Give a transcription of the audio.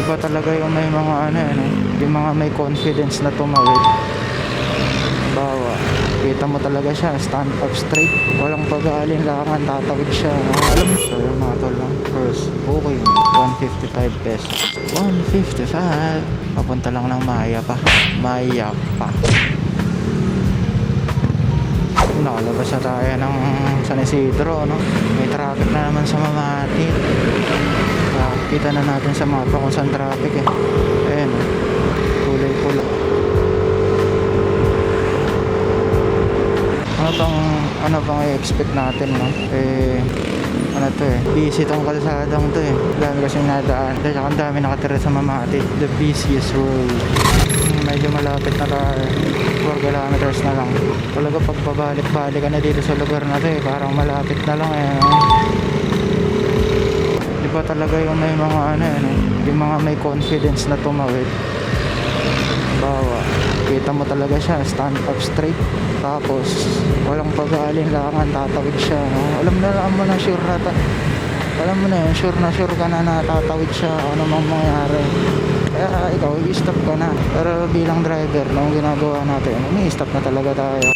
Iba talaga yung may mga ano ano, yung mga may confidence na tumawid. Bawa, kita mo talaga siya, stand up straight, walang pag-aalinlangan, tatawid siya. Alam mo, so yung mga tol lang, first booking, 155 pesos. 155, papunta lang ng Maya pa. Nakalabas na tayo ng San Isidro, no? May traffic na naman sa Mamati. Kita na natin sa mapa kung saan traffic eh. Ayan, kulay pula. Ano bang i-expect natin, no? Ano to eh, busy tong kalsadang to eh. Dami kasing nadaan. Kaya ang dami nakatira sa Mamati, the busiest road. Medyo malapit na tayo, 4 kilometers na lang. Talaga pag pabalik-balik ka na dito sa lugar na to eh, parang malapit na lang eh. Iba talaga yung may mga ano ano, yung mga may confidence na tumawid. Bawa, kita mo talaga siya, stand up straight, tapos walang pag-aalinlangan, tatawid siya, no? Alam na sure na alam mo na yun, sure ka na tatawid siya, ano mang mangyari. Kaya ikaw, i-stop ka na. Pero bilang driver, no, ginagawa natin, i-stop na talaga tayo.